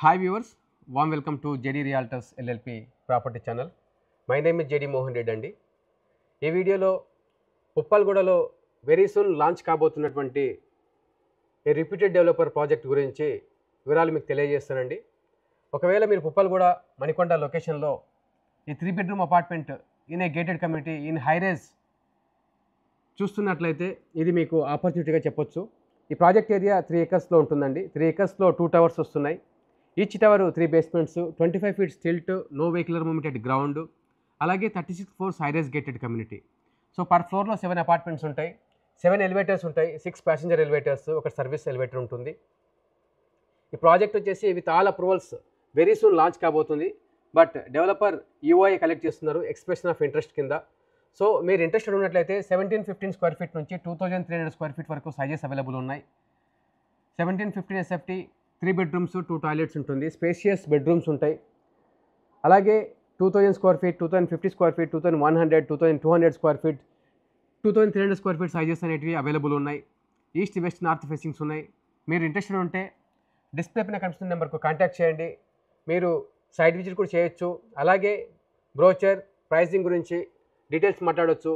Hi viewers, warm welcome to JD Realtors LLP Property Channel. My name is JD Mohan Reddy అండి. ఈ వీడియోలో పుప్పల్గూడలో very soon launch కాబోతున్నటువంటి ఏ reputed developer project గురించి వివరాలు మీకు తెలియజేస్తానండి. ఒకవేళ మీరు పుప్పల్గూడ మణికొండ లొకేషన్లో ఈ 3 bedroom apartment in a gated community in హైరేజ్ చూస్తున్నట్లయితే ఇది మీకు ఆపర్చునిటీగా చెప్పొచ్చు. ఈ ప్రాజెక్ట్ ఏరియా 3 acres ఉంటుందండి. 3 acres 2 towers వస్తున్నాయి. Each tower 3 basements, 25 feet stilt, no vehicular movement at ground, అలాగే 36 floors high rise gated community. So per ఫ్లోర్లో 7 అపార్ట్మెంట్స్ ఉంటాయి, 7 ఎలివేటర్స్ ఉంటాయి, 6 ప్యాసింజర్ ఎలివేటర్స్, ఒక సర్వీస్ ఎలివేటర్ ఉంటుంది. ఈ ప్రాజెక్ట్ వచ్చేసి with all approvals very soon launch కాబోతుంది. బట్ డెవలపర్ యూఐ కలెక్ట్ చేస్తున్నారు ఎక్స్ప్రెషన్ ఆఫ్ ఇంట్రెస్ట్ కింద. సో మీరు ఇంట్రెస్టెడ్ ఉన్నట్లయితే 1715 square feet నుంచి 2300 square feet వరకు సైజెస్ అవైలబుల్ ఉన్నాయి. 1715 SFT 3 bedrooms 2 toilets ఉంటుంది, స్పేషియస్ బెడ్రూమ్స్ ఉంటాయి. అలాగే 2000 square feet, 2050 square feet, 2100, 2200 square feet, 2300 square feet sizes అనేటివి అవైలబుల్ ఉన్నాయి. ఈస్ట్ వెస్ట్ నార్త్ ఫేసింగ్స్ ఉన్నాయి. మీరు ఇంట్రెస్టెడ్ ఉంటే డిస్ప్లే పైన కనిపిస్తున్న నెంబర్కు కాంటాక్ట్ చేయండి. మీరు సైట్ విజిట్ కూడా చేయొచ్చు. అలాగే బ్రోచర్ ప్రైసింగ్ గురించి డీటెయిల్స్ మాట్లాడవచ్చు.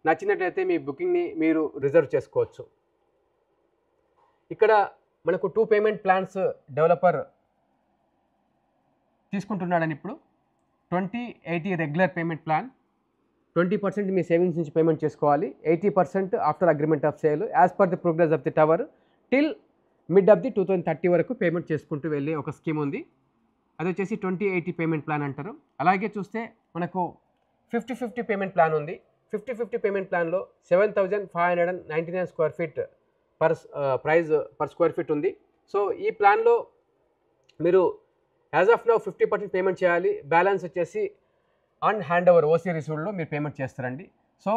నచ్చినట్లయితే మీ బుకింగ్ని మీరు రిజర్వ్ చేసుకోవచ్చు. ఇక్కడ మనకు 2 పేమెంట్ ప్లాన్స్ డెవలపర్ తీసుకుంటున్నాడని ఇప్పుడు 20-80 రెగ్యులర్ పేమెంట్ ప్లాన్, 20% మీ సేవింగ్స్ నుంచి పేమెంట్ చేసుకోవాలి, 80% after agreement of sale as per the progress of the tower till mid of the 2030 వరకు పేమెంట్ చేసుకుంటూ వెళ్ళే ఒక స్కీమ్ ఉంది. అది వచ్చేసి 20-80 పేమెంట్ ప్లాన్ అంటారు. అలాగే చూస్తే మనకు 50-50 పేమెంట్ ప్లాన్ ఉంది. 50-50 పేమెంట్ ప్లాన్లో 7599 square feet price per square feet ఉంది. సో ఈ ప్లాన్లో మీరు యాజ్ ఆఫ్ నౌ 50% పేమెంట్ చేయాలి. బ్యాలెన్స్ వచ్చేసి ఆన్ హ్యాండ్ ఓవర్ ఓసీ రిసీవ్డ్లో మీరు పేమెంట్ చేస్తారండి. సో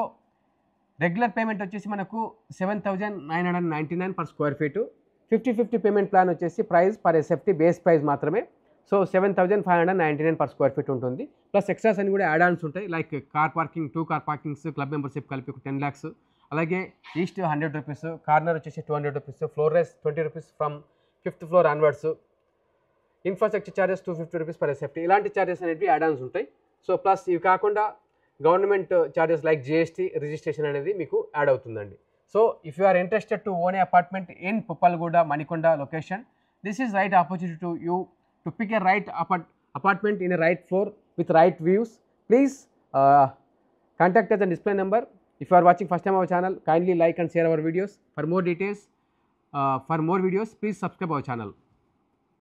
రెగ్యులర్ పేమెంట్ వచ్చేసి మనకు 7999 per square feet. 50-50 payment plan వచ్చేసి price per SFT base price మాత్రమే. సో 7599 పర్ స్క్వేర్ ఫీట్ ఉంటుంది. ప్లస్ ఎక్స్ట్రాస్ అని కూడా యాడ్ ఆన్స్ ఉంటాయి, like car parking, 2 car parkings, club membership కలిపి 10 lakhs. అలాగే ఈస్ట్ 100 rupees, కార్నర్ వచ్చేసి 200 rupees, floor rise 20 rupees from 5th floor onwards, infrastructure charges 250 rupees per SFT. ఇలాంటి charges అనేవి add ons ఉంటాయి. So plus ఇవి కాకుండా government charges like GST registration అనేది మీకు యాడ్ అవుతుందండి. So if you are interested to own a apartment in Puppalguda Manikonda location, this is right opportunity to you to pick a right apartment in a right floor with right views. Please contact us on display number. If you are watching first time our channel, kindly like and share our videos. For more details, for more videos, please subscribe our channel.